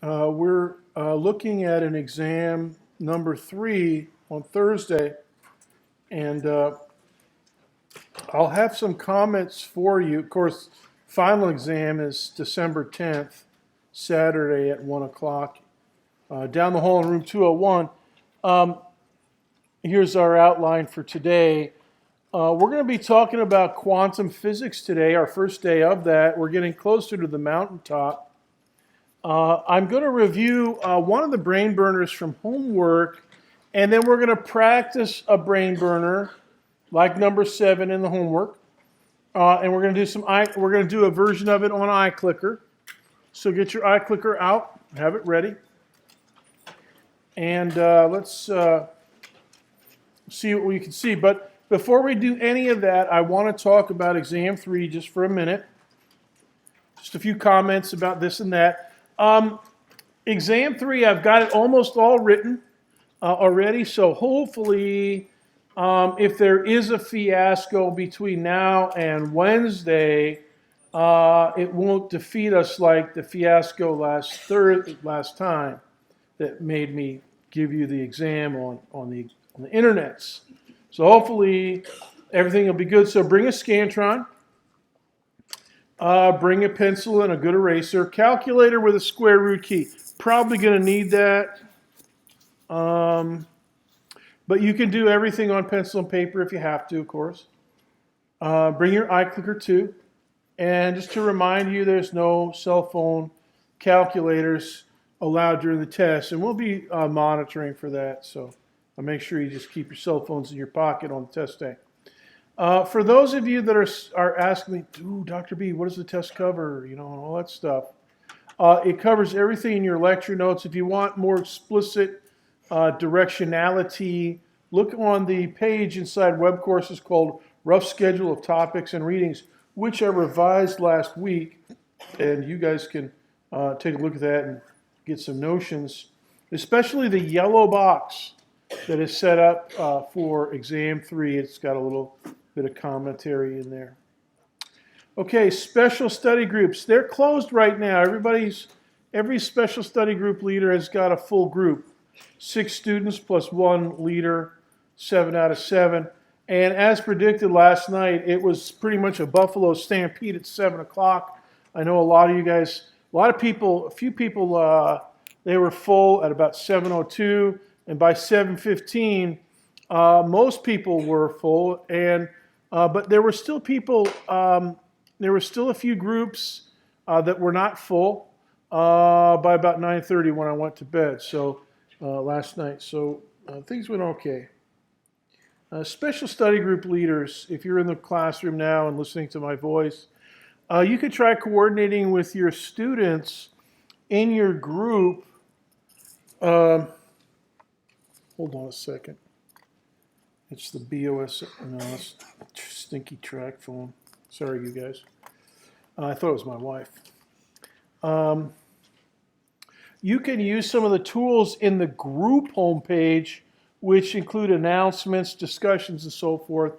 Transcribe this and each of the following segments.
We're looking at an exam number 3 on Thursday, and I'll have some comments for you. Of course, final exam is December 10th, Saturday at 1 o'clock, down the hall in room 201. Here's our outline for today. We're going to be talking about quantum physics today, our first day of that. We're getting closer to the mountaintop. I'm going to review one of the brain burners from homework, and then we're going to practice a brain burner like number 7 in the homework. And we're going to do we're going to do a version of it on iClicker. So get your iClicker out, have it ready. And let's see what we can see. But before we do any of that, I want to talk about exam 3 just for a minute. Just a few comments about this and that. Exam 3, I've got it almost all written already, so hopefully if there is a fiasco between now and Wednesday, it won't defeat us like the fiasco last time that made me give you the exam on the internets. So hopefully everything will be good. So bring a Scantron. Bring a pencil and a good eraser. Calculator with a square root key. Probably going to need that. But you can do everything on pencil and paper if you have to, of course. Bring your iClicker too. And just to remind you, there's no cell phone calculators allowed during the test. And we'll be monitoring for that. So I'll make sure you just keep your cell phones in your pocket on the test day. For those of you that are asking me, ooh, Dr. B, what does the test cover? You know, and all that stuff. It covers everything in your lecture notes. If you want more explicit directionality, look on the page inside web courses called Rough Schedule of Topics and Readings, which I revised last week. And you guys can take a look at that and get some notions, especially the yellow box that is set up for exam 3. It's got a little bit of commentary in there. Okay, special study groups. They're closed right now. Every special study group leader has got a full group. 6 students plus 1 leader, 7 out of 7. And as predicted last night, it was pretty much a buffalo stampede at 7 o'clock. I know a lot of you guys, a few people, they were full at about 7:02, and by 7:15, most people were full, but there were still people. There were still a few groups that were not full by about 9:30 when I went to bed. So last night, so things went okay. Special study group leaders, if you're in the classroom now and listening to my voice, you could try coordinating with your students in your group. Hold on a second. It's the BOS. No, it's stinky track phone. Sorry, you guys. I thought it was my wife. You can use some of the tools in the group homepage, which include announcements, discussions, and so forth.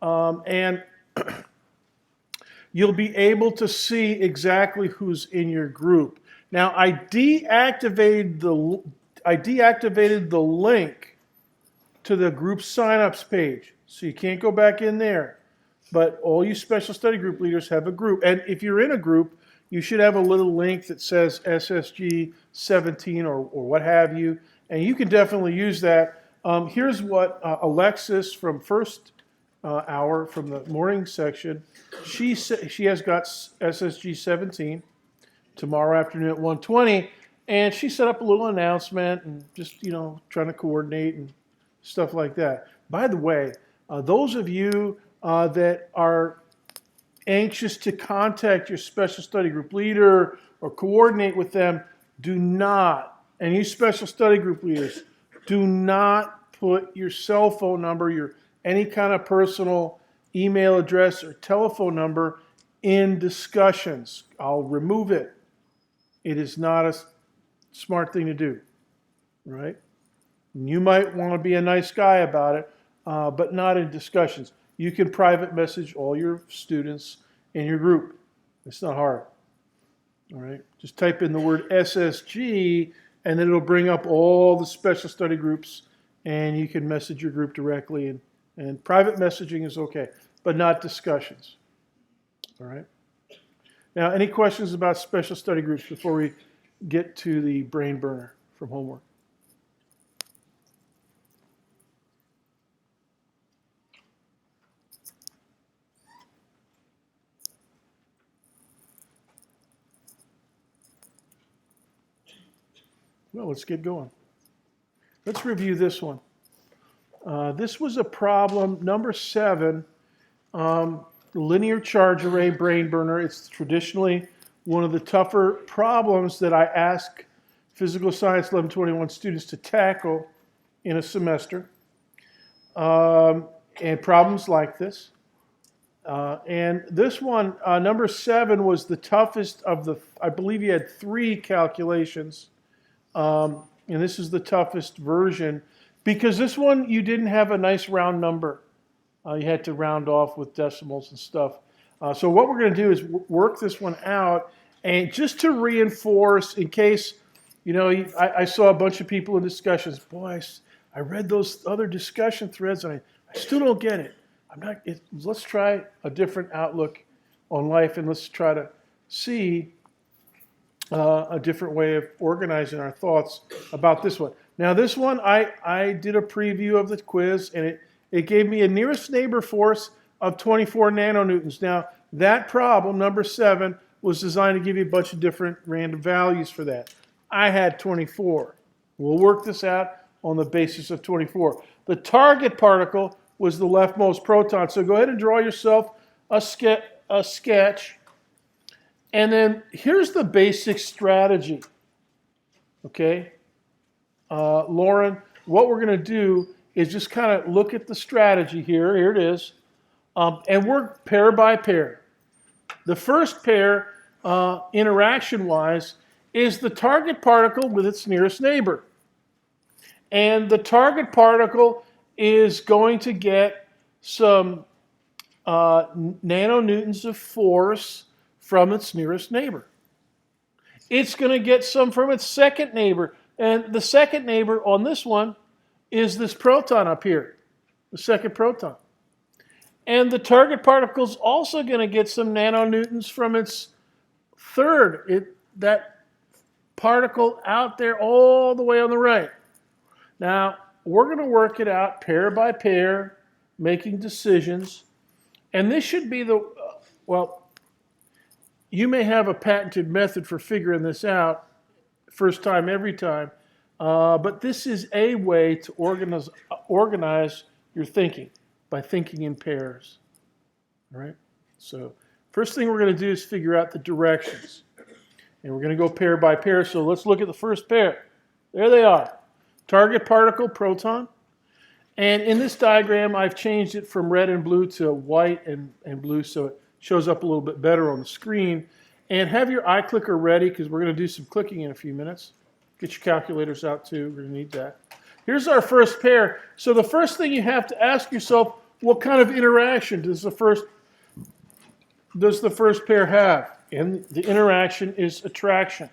And you'll be able to see exactly who's in your group. Now, I deactivated the link to the group signups page, so you can't go back in there. But all you special study group leaders have a group, and if you're in a group, you should have a little link that says SSG 17 or what have you, and you can definitely use that. Here's what Alexis from first hour from the morning section, she has got SSG 17 tomorrow afternoon at 1:20, and she set up a little announcement and just, trying to coordinate and stuff like that. By the way, those of you that are anxious to contact your special study group leader or coordinate with them, do not, and you special study group leaders, do not put your cell phone number, any kind of personal email address or telephone number in discussions. I'll remove it. It is not a smart thing to do, right? You might want to be a nice guy about it, but not in discussions. You can private message all your students in your group. It's not hard. All right, just type in the word SSG, and then it'll bring up all the special study groups, and you can message your group directly. And private messaging is okay, but not discussions. All right. Now, any questions about special study groups before we get to the brain burner from homework? Well, let's get going. Let's review this one. This was a problem, number 7, linear charge array brain burner. It's traditionally one of the tougher problems that I ask Physical Science 1121 students to tackle in a semester. And problems like this. And this one, number 7, was the toughest of the, I believe you had 3 calculations. And this is the toughest version because this one you didn't have a nice round number. You had to round off with decimals and stuff. So what we're going to do is work this one out, and just to reinforce, in case, you know, I saw a bunch of people in discussions. Boy, I read those other discussion threads, and I still don't get it. Let's try a different outlook on life, and let's try to see a different way of organizing our thoughts about this one. Now, this one, I did a preview of the quiz, and it gave me a nearest neighbor force of 24 nanonewtons. Now, that problem, number 7, was designed to give you a bunch of different random values for that. I had 24. We'll work this out on the basis of 24. The target particle was the leftmost proton. So go ahead and draw yourself a sketch. And then here's the basic strategy. Okay? Lauren, what we're going to do is just kind of look at the strategy here. Here it is. And work pair by pair. The first pair, interaction-wise, is the target particle with its nearest neighbor. And the target particle is going to get some nanonewtons of force from its nearest neighbor. It's going to get some from its second neighbor. And the second neighbor on this one is this proton up here, the second proton. And the target particle is also going to get some nanonewtons from its third, that particle out there all the way on the right. Now, we're going to work it out pair by pair, making decisions. And this should be the, well, you may have a patented method for figuring this out, first time, every time. But this is a way to organize your thinking by thinking in pairs. All right? So first thing we're going to do is figure out the directions. And we're going to go pair by pair. So let's look at the first pair. There they are. Target particle, proton. And in this diagram, I've changed it from red and blue to white and blue so it shows up a little bit better on the screen. And have your iClicker ready because we're going to do some clicking in a few minutes. Get your calculators out too. We're going to need that. Here's our first pair. So the first thing you have to ask yourself, what kind of interaction does the first pair have? And the interaction is attraction.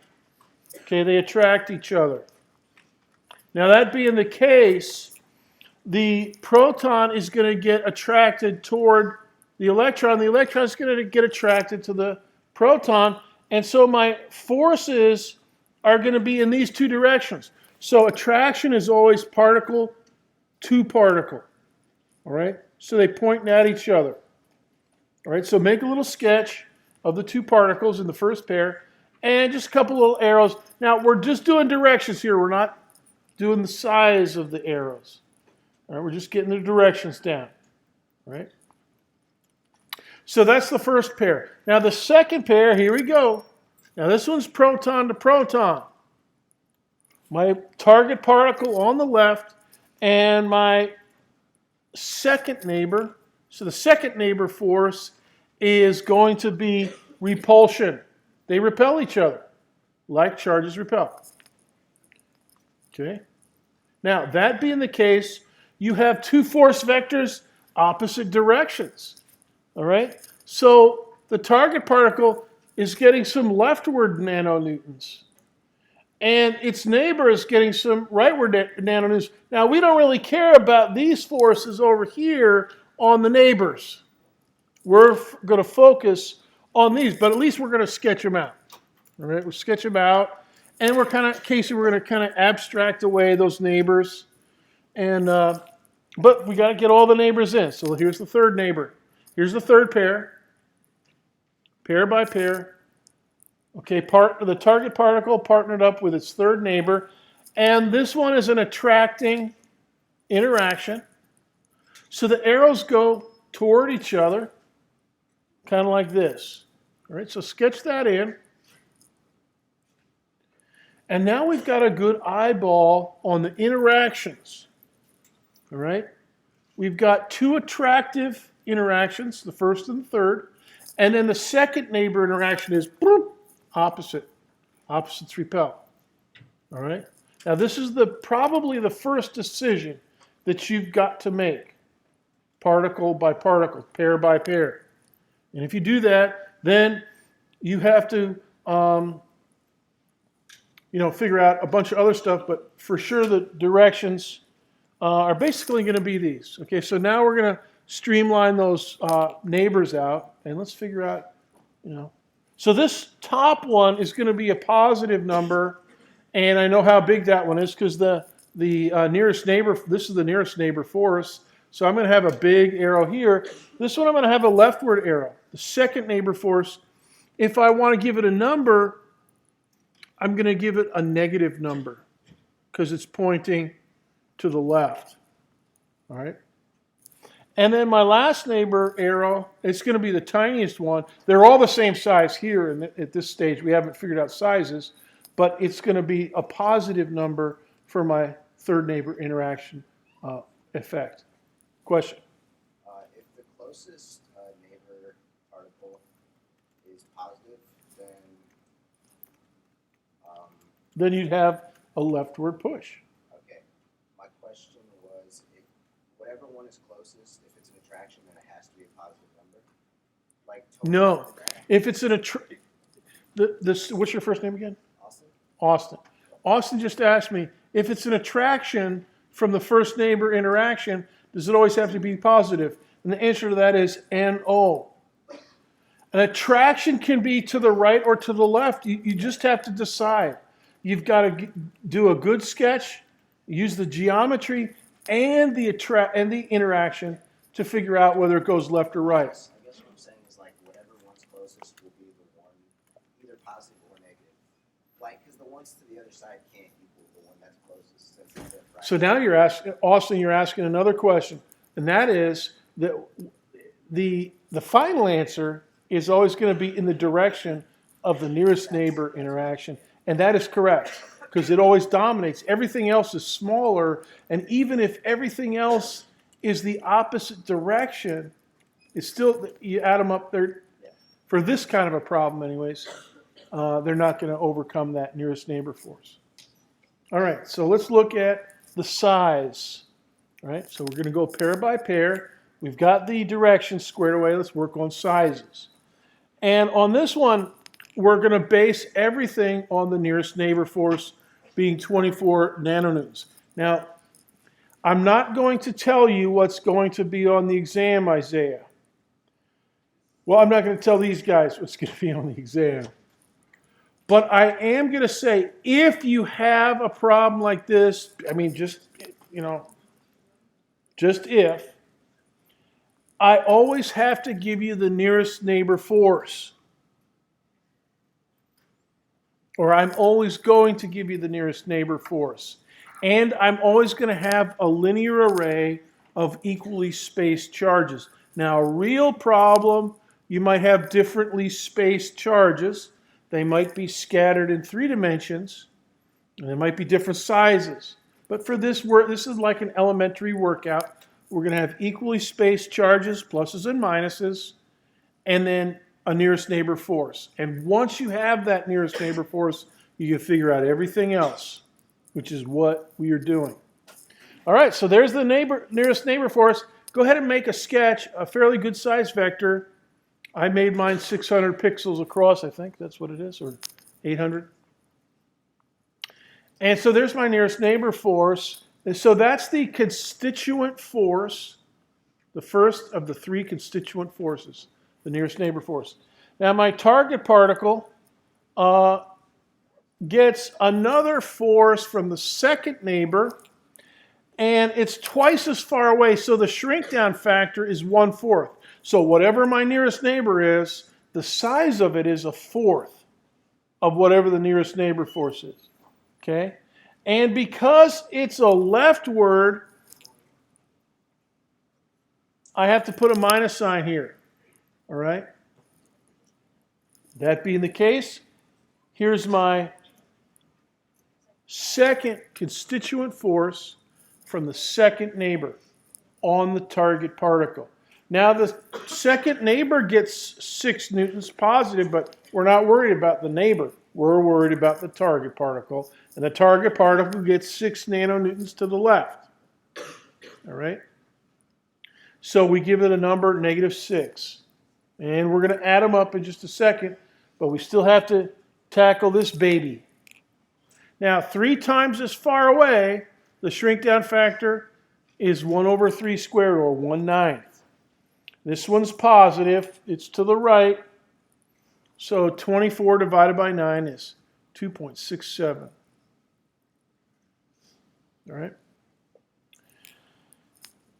Okay, they attract each other. Now that being the case, the proton is going to get attracted toward the electron. The electron is going to get attracted to the proton. And so my forces are going to be in these two directions. So attraction is always particle to particle. All right? So they point at each other. All right? So make a little sketch of the two particles in the first pair and just a couple little arrows. Now, we're just doing directions here. We're not doing the size of the arrows. All right? We're just getting the directions down. All right? So that's the first pair. Now, the second pair, here we go. Now, this one's proton to proton. My target particle on the left and my second neighbor. So the second neighbor force is going to be repulsion. They repel each other, like charges repel. Okay? Now, that being the case, you have two force vectors opposite directions. All right? So the target particle is getting some leftward nanonewtons. And its neighbor is getting some rightward nanonewtons. Now, we don't really care about these forces over here on the neighbors. We're going to focus on these, but at least we're going to sketch them out. All right, we'll sketch them out. And we're kind of, Casey, we're going to kind of abstract away those neighbors. And, but we got to get all the neighbors in. So here's the third neighbor. Here's the third pair. Pair by pair. Okay, the target particle partnered up with its third neighbor. And this one is an attracting interaction. So the arrows go toward each other, kind of like this. All right, so sketch that in. And now we've got a good eyeball on the interactions. All right, we've got two attractive interactions, the first and the third. And then the second neighbor interaction is boop, opposite. Opposites repel. All right? Now this is probably the first decision that you've got to make. Particle by particle, pair by pair. And if you do that, then you have to figure out a bunch of other stuff, but for sure the directions are basically going to be these. Okay, so now we're going to streamline those neighbors out, and let's figure out, So this top one is going to be a positive number, and I know how big that one is because the nearest neighbor, this is the nearest neighbor for us, so I'm going to have a big arrow here. This one I'm going to have a leftward arrow. The second neighbor force, if I want to give it a number, I'm going to give it a negative number because it's pointing to the left. All right? And then my last neighbor arrow, it's going to be the tiniest one. They're all the same size here at this stage. We haven't figured out sizes, but it's going to be a positive number for my third neighbor interaction effect. Question? If the closest neighbor particle is positive, then you'd have a leftward push. Okay. My question was, if whatever one is closest, if it's an attraction, then it has to be a positive number? Like no. If it's an what's your first name again? Austin? Austin. Austin just asked me, if it's an attraction from the first neighbor interaction, does it always have to be positive? And the answer to that is NO. An attraction can be to the right or to the left. You just have to decide. You've got to do a good sketch, use the geometry and the interaction to figure out whether it goes left or right. I guess what I'm saying is like whatever one's closest will be the one, either positive or negative. Like, because the ones to the other side can't equal the one that's closest. Since it's right. So now you're asking, Austin, you're asking another question, and that is that the final answer is always going to be in the direction of the nearest neighbor interaction, and that is correct because it always dominates. Everything else is smaller, and even if everything else is the opposite direction, it's still, you add them up there for this kind of a problem anyways, they're not going to overcome that nearest neighbor force. All right, so let's look at the size. All right, so we're going to go pair by pair. We've got the directions squared away. Let's work on sizes. And on this one, we're going to base everything on the nearest neighbor force being 24 nanonewtons. Now, I'm not going to tell you what's going to be on the exam, Isaiah. Well, I'm not going to tell these guys what's going to be on the exam. But I am going to say, if you have a problem like this, I mean, just if, I always have to give you the nearest neighbor force. Or I'm always going to give you the nearest neighbor force. And I'm always going to have a linear array of equally spaced charges. Now, a real problem, you might have differently spaced charges. They might be scattered in 3 dimensions, and they might be different sizes. But for this work, this is like an elementary workout. We're going to have equally spaced charges, pluses and minuses, and then a nearest neighbor force. And once you have that nearest neighbor force, you can figure out everything else, which is what we are doing. All right, so there's the nearest neighbor force. Go ahead and make a sketch, a fairly good size vector I made mine 600 pixels across, I think that's what it is, or 800. And so there's my nearest neighbor force. And so that's the constituent force, the first of the three constituent forces, the nearest neighbor force. Now my target particle gets another force from the second neighbor, and it's twice as far away, so the shrink down factor is 1/4. So whatever my nearest neighbor is, the size of it is 1/4 of whatever the nearest neighbor force is. Okay? And because it's a leftward, I have to put a minus sign here. All right? That being the case, here's my second constituent force from the second neighbor on the target particle. Now the second neighbor gets 6 newtons positive, but we're not worried about the neighbor. We're worried about the target particle. And the target particle gets 6 nanonewtons to the left. All right? So we give it a number, -6. And we're going to add them up in just a second, but we still have to tackle this baby. Now, 3 times as far away, the shrink down factor is 1/3 squared, or 1/9. This one's positive. It's to the right. So 24 divided by 9 is 2.67. All right?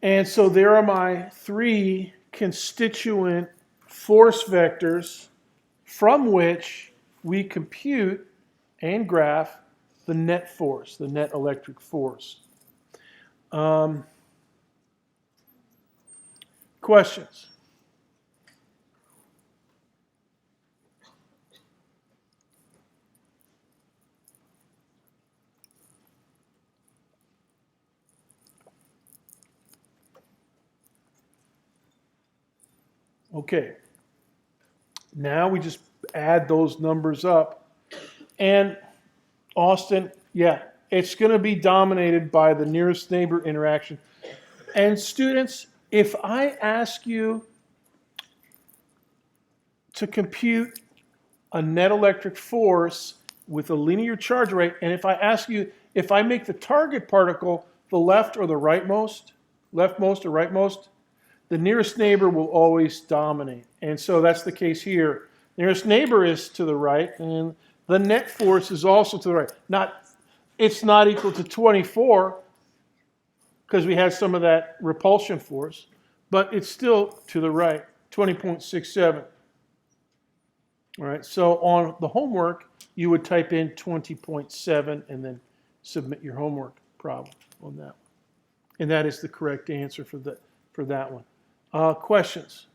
And so there are my 3 constituent force vectors from which we compute and graph the net force, the net electric force. Questions? Okay. Now we just add those numbers up. And Austin, yeah, it's going to be dominated by the nearest neighbor interaction. And students, if I ask you to compute a net electric force with a linear charge rate, and if I ask you, if I make the target particle the left or the rightmost, leftmost or rightmost, the nearest neighbor will always dominate. And so that's the case here. Nearest neighbor is to the right, and the net force is also to the right. It's not equal to 24, because we had some of that repulsion force, but it's still to the right, 20.67. All right, so on the homework, you would type in 20.7 and then submit your homework problem on that one. And that is the correct answer for that one. Questions?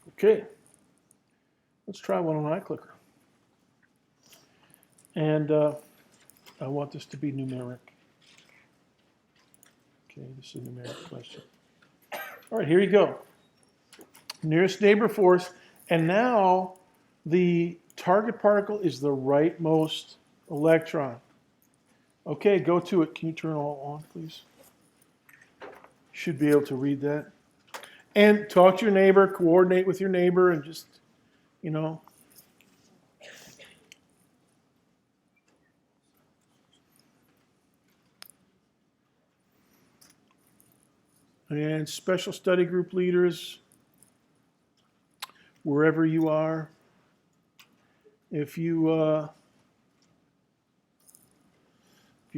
Okay, let's try one on iClicker. And I want this to be numeric. Okay, this is a numeric question. All right, here you go. Nearest neighbor force, and now the target particle is the rightmost electron. Okay, go to it. Can you turn it all on, please? Should be able to read that. And talk to your neighbor, coordinate with your neighbor, and just, you know. And special study group leaders, wherever you are, if you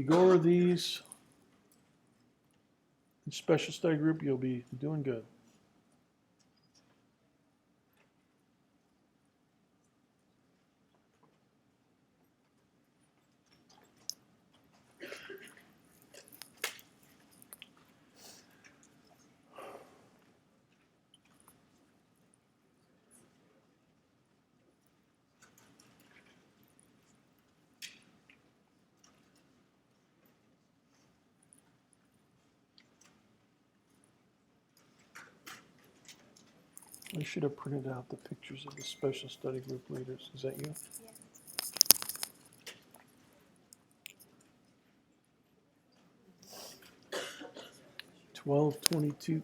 go over these in special study group, you'll be doing good. I should have printed out the pictures of the special study group leaders. Is that you? Yeah. 12:22.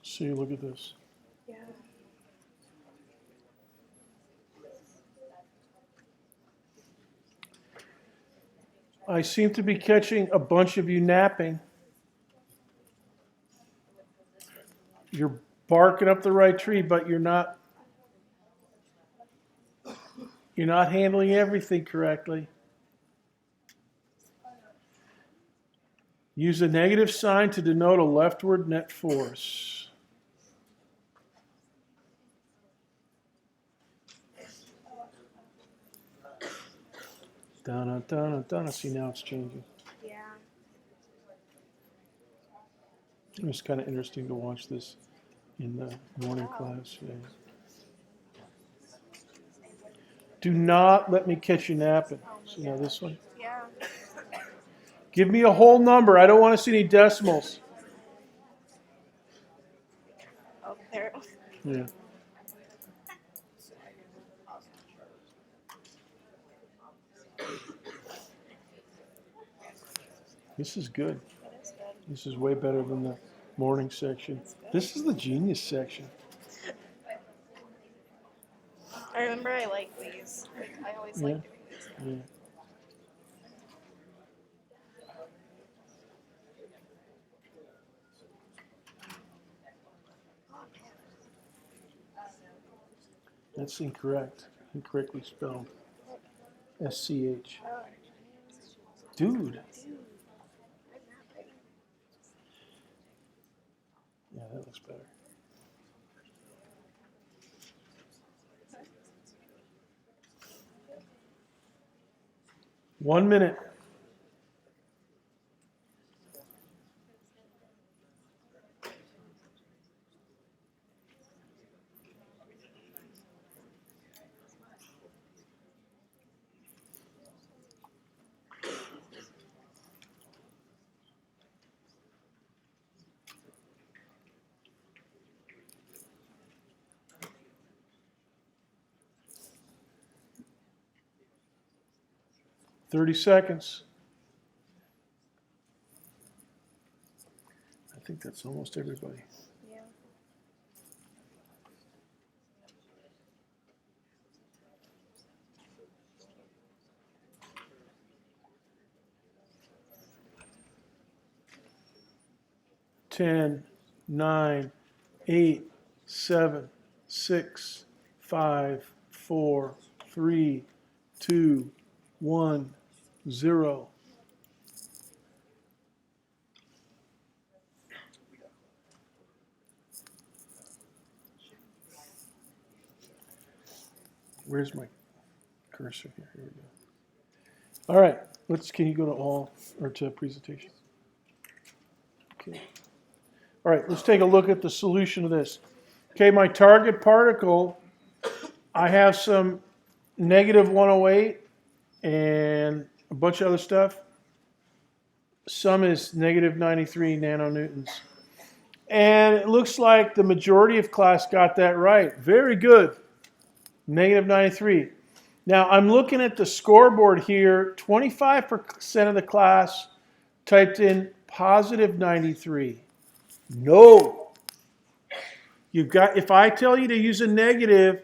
See, look at this. Yeah. I seem to be catching a bunch of you napping. You're barking up the right tree, but you're not handling everything correctly. Use a negative sign to denote a leftward net force. Down, down, down. See, now it's changing. Yeah. It was kind of interesting to watch this in the morning class. Yeah. Do not let me catch you napping. See now this one? Yeah. Give me a whole number. I don't want to see any decimals. Oh, there. Yeah. This is good. That is good. This is way better than the morning section. This is the genius section. I remember I like these. Like, I always like doing these. Yeah. That's incorrect. Incorrectly spelled. SCH. Oh. Dude. Yeah, that looks better. One minute. $30 seconds. I think that's almost everybody. Yeah. Ten, 9, 8, 7, 6, 5, 4, 3, 2, 1, 0. Where's my cursor here? Here we go. All right, can you go to all or to presentation? Okay. All right, let's take a look at the solution of this. Okay, my target particle, I have some negative 108 and a bunch of other stuff. Some is negative 93 nanonewtons. And it looks like the majority of class got that right. Very good. Negative 93. Now, I'm looking at the scoreboard here. 25% of the class typed in positive 93. No. If I tell you to use a negative,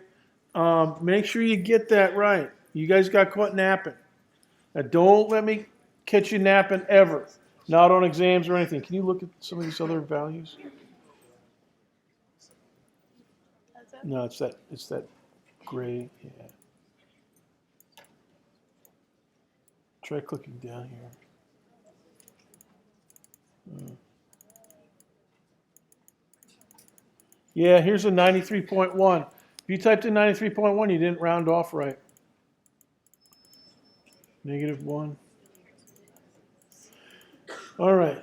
make sure you get that right. You guys got caught napping. Now, don't let me catch you napping ever. Not on exams or anything. Can you look at some of these other values? That's it? No, it's that gray. Yeah. Try clicking down here. Yeah, here's a 93.1. If you typed in 93.1, you didn't round off right. Negative 1. All right.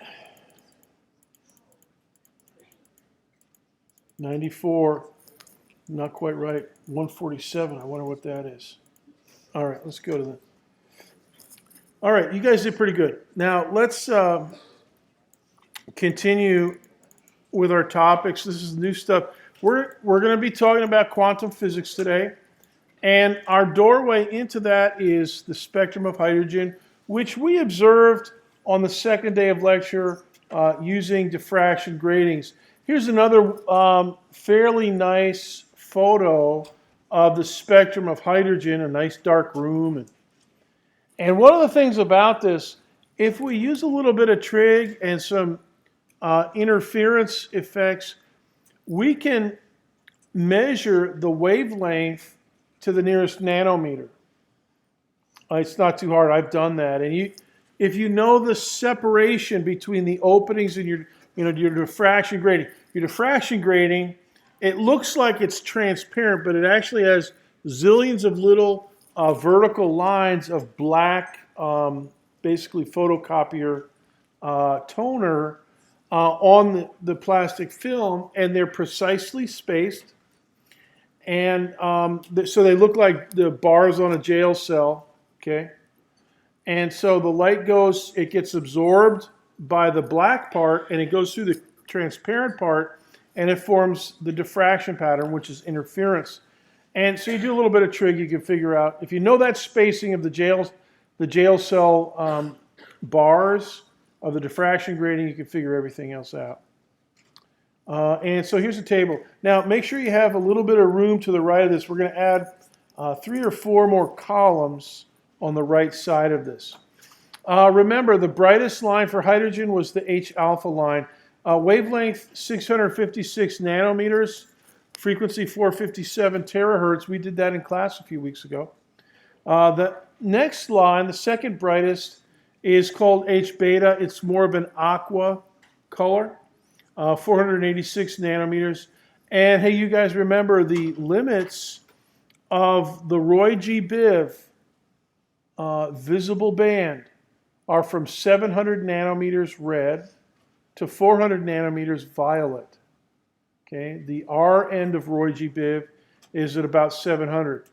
94. Not quite right. 147. I wonder what that is. All right, let's go to the All right, you guys did pretty good. Now let's continue with our topics. This is new stuff. We're going to be talking about quantum physics today, and our doorway into that is the spectrum of hydrogen, which we observed on the second day of lecture using diffraction gratings. Here's another fairly nice photo of the spectrum of hydrogen, a nice dark room. And one of the things about this, if we use a little bit of trig and some interference effects, we can measure the wavelength to the nearest nanometer. It's not too hard. I've done that. And if you know the separation between the openings in your diffraction grating, it looks like it's transparent, but it actually has zillions of little vertical lines of black, basically photocopier toner on the plastic film, and they're precisely spaced. And so they look like the bars on a jail cell, okay? And so the light goes, it gets absorbed by the black part, and it goes through the transparent part, and it forms the diffraction pattern, which is interference. And so you do a little bit of trig, you can figure out, if you know that spacing of the jail cell bars of the diffraction grating, you can figure everything else out. And so here's a table. Now make sure you have a little bit of room to the right of this. We're going to add 3 or 4 more columns on the right side of this. Remember, the brightest line for hydrogen was the H alpha line. Wavelength 656 nanometers, frequency 457 terahertz. We did that in class a few weeks ago. The next line, the second brightest, is called H beta. It's more of an aqua color, 486 nanometers. And hey, you guys remember the limits of the Roy G. Biv visible band are from 700 nanometers red to 400 nanometers violet. Okay, the R end of Roy G. Biv is at about 700.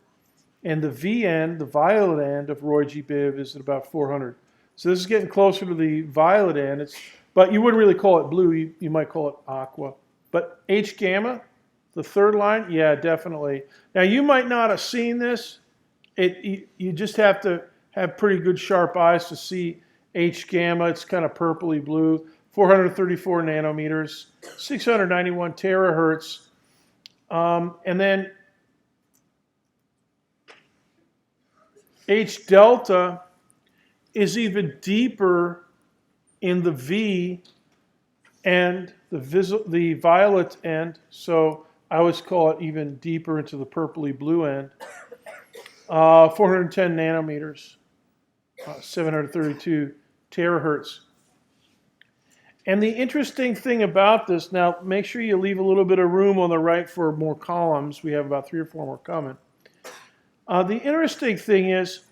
And the V end, the violet end of Roy G. Biv is at about 400. So this is getting closer to the violet end. But you wouldn't really call it blue. You might call it aqua. But H gamma, the third line, yeah, definitely. Now you might not have seen this. You just have to have pretty good sharp eyes to see H gamma. It's kind of purpley blue. 434 nanometers, 691 terahertz. And then H delta is even deeper in the V and the violet end. So I always call it even deeper into the purpley blue end. 410 nanometers, 732 terahertz. And the interesting thing about this, now make sure you leave a little bit of room on the right for more columns. We have about 3 or 4 more coming. The interesting thing is,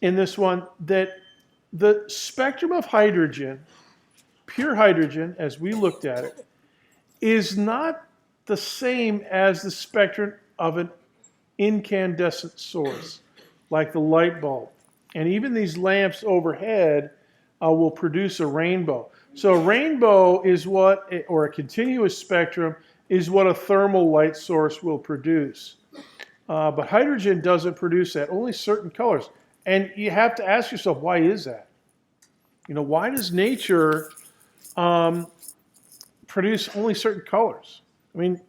in this one, that the spectrum of hydrogen, pure hydrogen, as we looked at it, is not the same as the spectrum of an incandescent source, like the light bulb. And even these lamps overhead will produce a rainbow. So a rainbow is or a continuous spectrum, is what a thermal light source will produce. But hydrogen doesn't produce that, only certain colors. And you have to ask yourself, why is that? Why does nature produce only certain colors? I mean,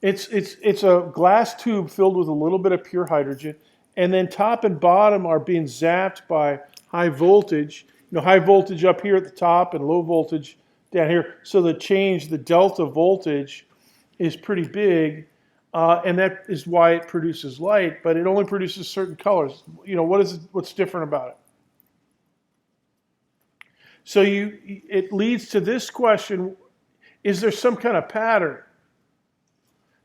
it's a glass tube filled with a little bit of pure hydrogen, and then top and bottom are being zapped by high voltage. High voltage up here at the top and low voltage down here. So the delta voltage, is pretty big, and that is why it produces light. But it only produces certain colors. What's different about it? So it leads to this question: is there some kind of pattern?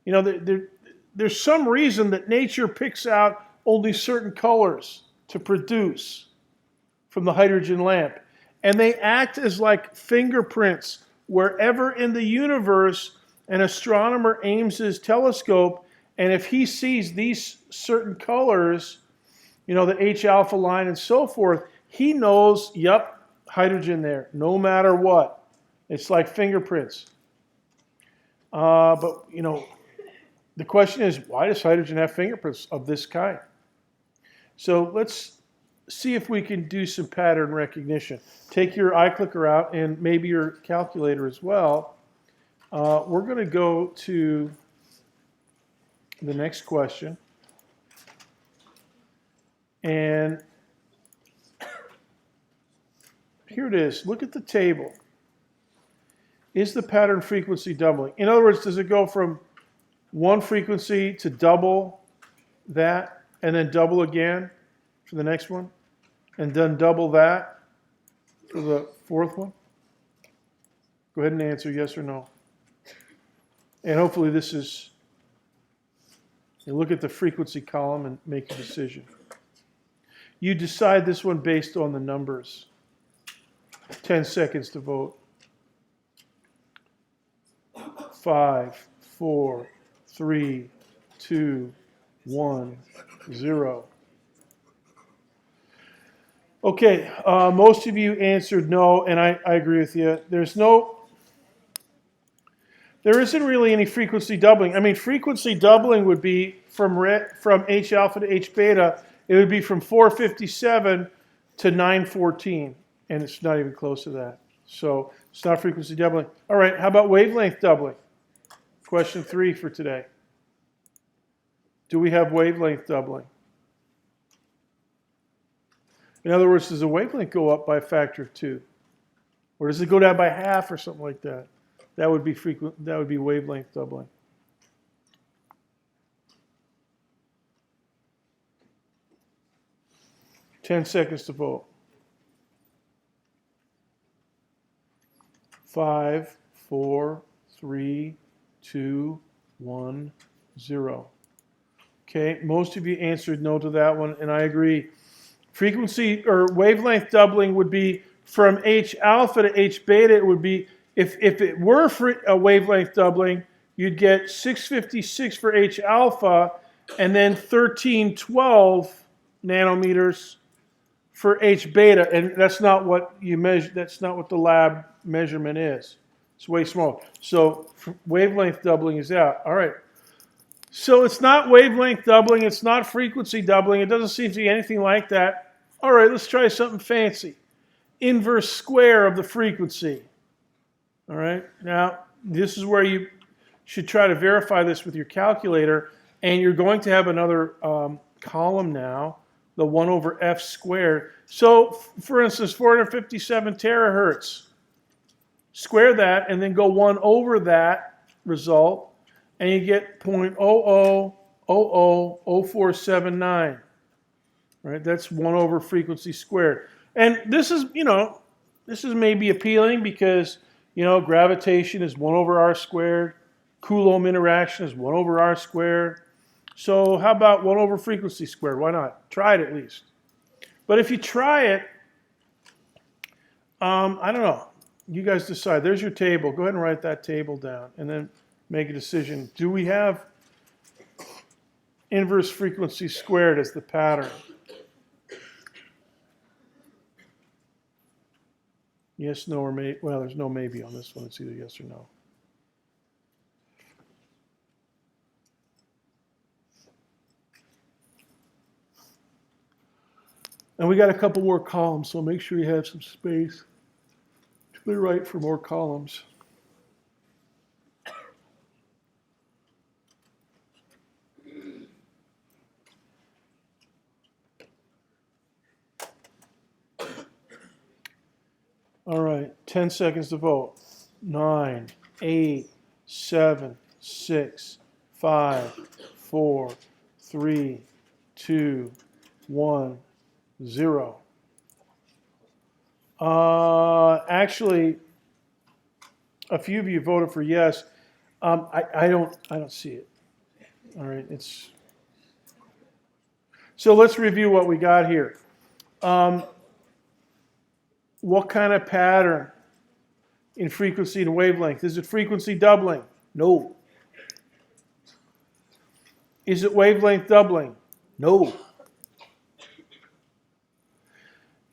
There's some reason that nature picks out only certain colors to produce from the hydrogen lamp. And they act as like fingerprints wherever in the universe an astronomer aims his telescope, and if he sees these certain colors, you know, the H alpha line and so forth, he knows, yep, hydrogen there, no matter what. It's like fingerprints. But, you know, the question is, why does hydrogen have fingerprints of this kind? So let's see if we can do some pattern recognition. Take your iClicker out and maybe your calculator as well. We're going to go to the next question. And here it is. Look at the table. Is the pattern frequency doubling? In other words, does it go from one frequency to double that and then double again for the next one? And then double that for the fourth one? Go ahead and answer yes or no. And hopefully this is, you look at the frequency column and make a decision. You decide this one based on the numbers. 10 seconds to vote. 5, 4, 3, 2, 1, 0. Okay, most of you answered no, and I agree with you. There isn't really any frequency doubling. I mean, frequency doubling would be from H alpha to H beta, it would be from 457 to 914, and it's not even close to that. So it's not frequency doubling. All right, how about wavelength doubling? Question 3 for today. Do we have wavelength doubling? In other words, does the wavelength go up by a factor of 2? Or does it go down by half or something like that? That would be wavelength doubling. Ten seconds to vote. 5, 4, 3, 2, 1, 0. Okay, most of you answered no to that one, and I agree. Frequency or wavelength doubling would be from H alpha to H beta. It would be, if it were for a wavelength doubling, you'd get 656 for H alpha and then 1312 nanometers for H beta, and that's not what you measure. That's not what the lab measurement is. It's way smaller. So wavelength doubling is out. All right. So it's not wavelength doubling. It's not frequency doubling. It doesn't seem to be anything like that. All right, let's try something fancy. Inverse square of the frequency. All right. Now, this is where you should try to verify this with your calculator, and you're going to have another column now, the 1 over f squared. So, for instance, 457 terahertz. Square that and then go 1 over that result, and you get 0.00000479. Right? That's 1 over frequency squared. And this is, this is maybe appealing because, gravitation is 1 over r squared. Coulomb interaction is 1 over r squared. So how about 1 over frequency squared? Why not? Try it at least. But if you try it, I don't know. You guys decide. There's your table. Go ahead and write that table down and then make a decision. Do we have inverse frequency squared as the pattern? Yes, no, or maybe. Well, there's no maybe on this one. It's either yes or no. And we got a couple more columns, so make sure you have some space to the right for more columns. All right, 10 seconds to vote. 9, 8, 7, 6, 5, 4, 3, 2, 1, 0. Actually, a few of you voted for yes. I don't see it. All right, so let's review what we got here. What kind of pattern in frequency and wavelength? Is it frequency doubling? No. Is it wavelength doubling? No.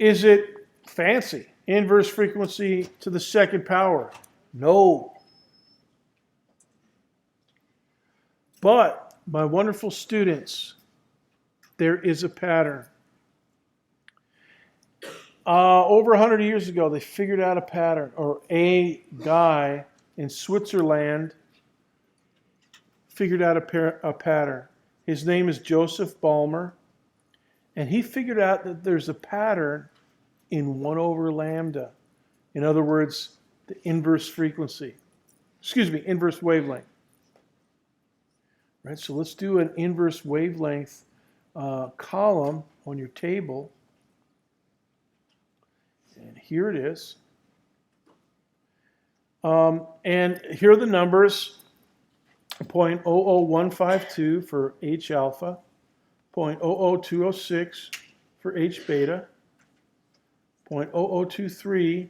Is it fancy? Inverse frequency to the second power? No. But, my wonderful students, there is a pattern. Over 100 years ago, they figured out a pattern, or a guy in Switzerland figured out a pattern. His name is Joseph Balmer, and he figured out that there's a pattern in 1 over lambda. In other words, the inverse frequency. Inverse wavelength. Right, so let's do an inverse wavelength column on your table. And here it is. And here are the numbers. 0.00152 for H alpha, 0.00206 for H beta, 0.0023,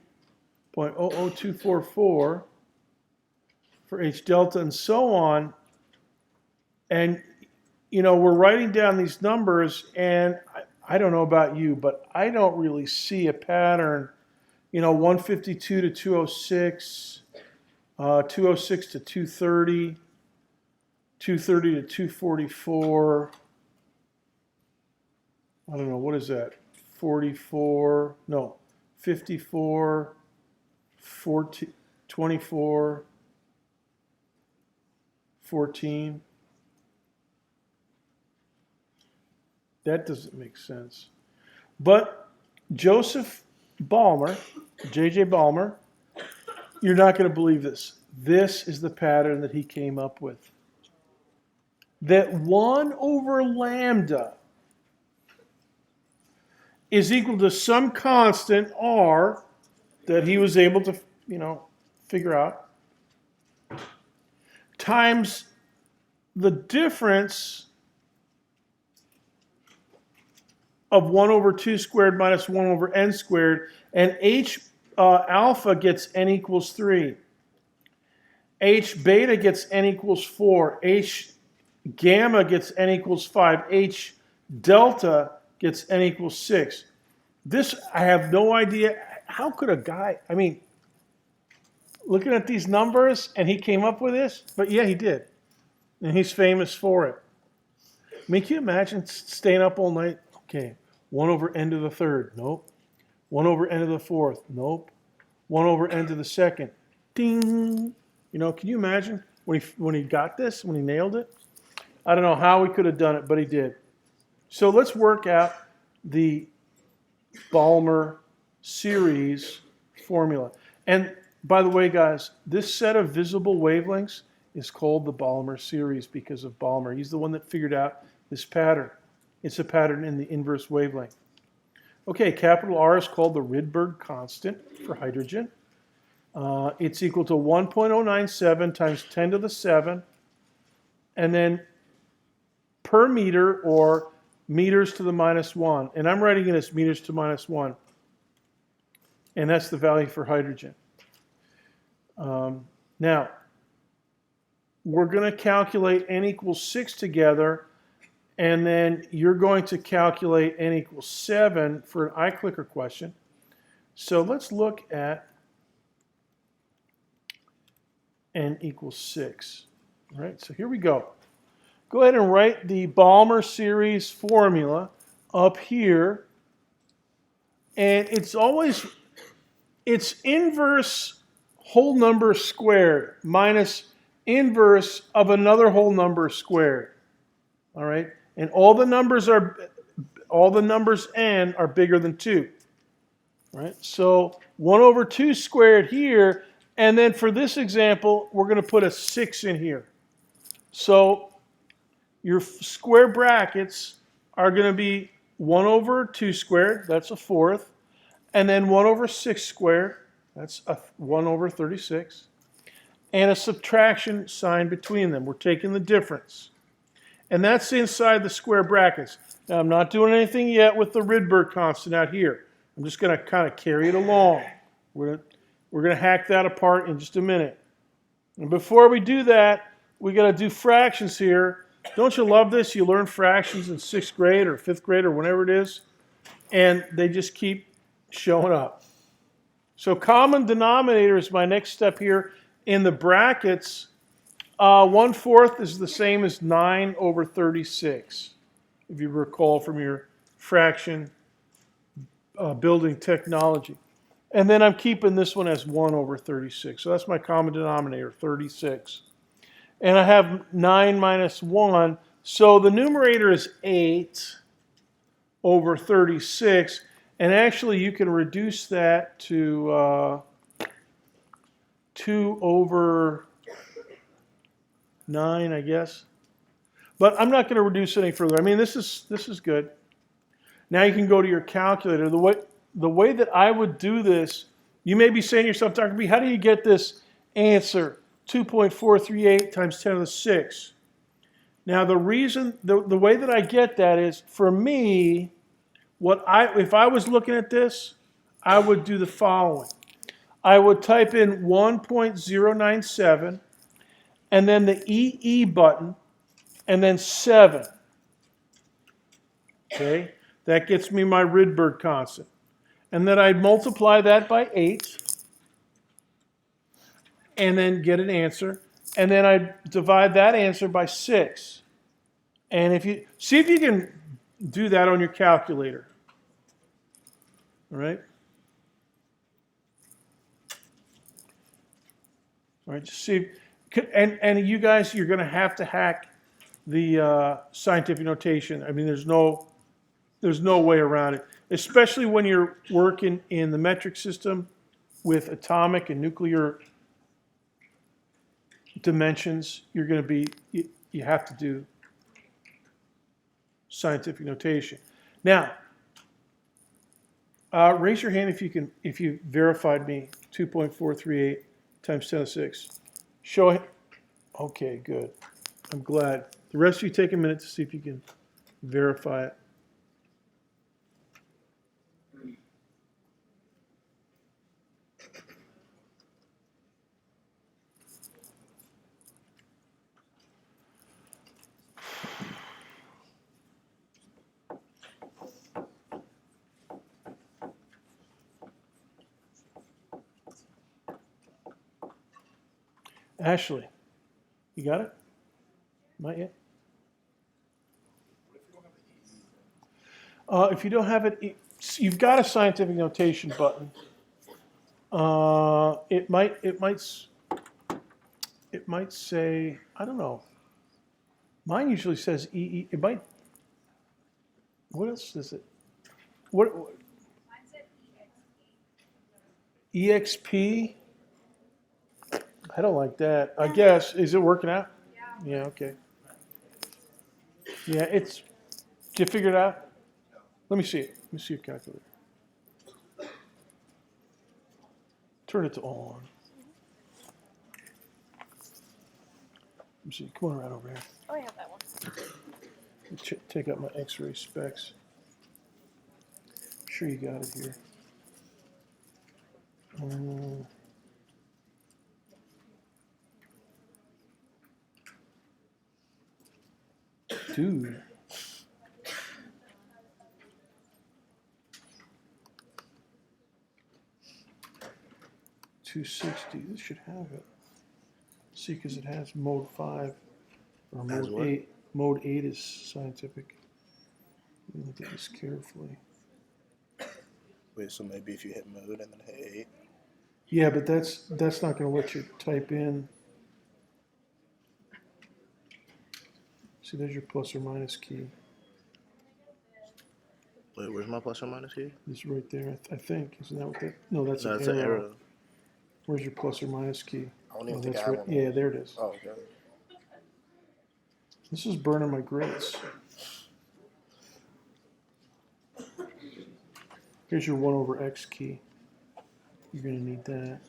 0.00244 for H delta, and so on. And, you know, we're writing down these numbers, and I don't know about you, but I don't really see a pattern. You know, 152 to 206, 206 to 230, 230 to 244. I don't know, what is that? 44, no, 54, 14, 24, 14. That doesn't make sense. But Joseph Balmer, J.J. Balmer, you're not going to believe this. This is the pattern that he came up with. That 1 over lambda is equal to some constant r that he was able to, you know, figure out, times the difference of 1 over 2 squared minus 1 over n squared, and H alpha gets n equals 3. H beta gets n equals 4. H gamma gets n equals 5. H delta gets n equals 6. This, I have no idea. How could a guy, I mean, looking at these numbers, and he came up with this? But yeah, he did. And he's famous for it. I mean, can you imagine staying up all night? Okay, 1 over n to the third. Nope. 1 over n to the fourth. Nope. 1 over n to the second. Ding. You know, can you imagine when he got this, when he nailed it? I don't know how he could have done it, but he did. So let's work out the Balmer series formula. And by the way, guys, this set of visible wavelengths is called the Balmer series because of Balmer. He's the one that figured out this pattern. It's a pattern in the inverse wavelength. Okay, capital R is called the Rydberg constant for hydrogen. It's equal to 1.097 times 10 to the 7, and then per meter, or meters to the minus 1. And I'm writing it as meters to minus 1. And that's the value for hydrogen. Now, we're going to calculate n equals 6 together, and then you're going to calculate n equals 7 for an iClicker question. So let's look at n equals 6. All right, so here we go. Go ahead and write the Balmer series formula up here. And it's inverse whole number squared minus inverse of another whole number squared. All right? And all the numbers n are bigger than 2. All right? So 1 over 2 squared here, and then for this example, we're going to put a 6 in here. So your square brackets are going to be 1 over 2 squared, that's a fourth, and then 1 over 6 squared, that's 1 over 36, and a subtraction sign between them. We're taking the difference. And that's inside the square brackets. Now, I'm not doing anything yet with the Rydberg constant out here. I'm just going to kind of carry it along. We're going to hack that apart in just a minute. And before we do that, we got to do fractions here. Don't you love this? You learn fractions in 6th grade or 5th grade or whenever it is, and they just keep showing up. So common denominator is my next step here. In the brackets, 1/4 is the same as 9 over 36, if you recall from your fraction building technology. And then I'm keeping this one as 1 over 36. So that's my common denominator, 36. And I have 9 minus 1. So the numerator is 8 over 36. And actually, you can reduce that to 2 over 9, I guess. But I'm not going to reduce it any further. I mean, this is good. Now you can go to your calculator. The way that I would do this, you may be saying to yourself, Dr. B, how do you get this answer? 2.438 times 10 to the 6. Now the reason, the way that I get that is, for me, if I was looking at this, I would do the following. I would type in 1.097 and then the EE button and then 7. Okay, that gets me my Rydberg constant. And then I'd multiply that by 8 and then get an answer. And then I'd divide that answer by 6. And if you see if you can do that on your calculator. All right? All right, just see. And you guys, you're going to have to hack the scientific notation. I mean, there's no way around it, especially when you're working in the metric system with atomic and nuclear dimensions. You're going to be, you have to do scientific notation. Now, raise your hand if you verified me 2.438 times 10 to the 6. Show it. Okay, good. I'm glad. The rest of you take a minute to see if you can verify it. Ashley, you got it? Not yet? If you don't have it, you've got a scientific notation button. It might say, I don't know. Mine usually says EE. It might. What else is it? What? EXP. I don't like that. I guess, is it working out? Yeah. Yeah, okay. Yeah, did you figure it out? Let me see it. Let me see your calculator. Turn it to on. Let me see. Come on right over here. Oh, I have that one. Take out my X-ray specs. I'm sure you got it here. Dude. $260. This should have it. See, because it has mode 5 or mode 8. Mode 8 is scientific. Let me look at this carefully. Wait, so maybe if you hit mode and then hit 8? Yeah, but that's not going to let you type in. See, there's your plus or minus key. Wait, where's my plus or minus key? It's right there, I think. Isn't that what that? No, that's No, an it's arrow. an arrow. Where's your plus or minus key? I don't even think that's I have right. one. Yeah, there it is. Oh, okay. This is burning my grades. Here's your 1 over x key. You're going to need that.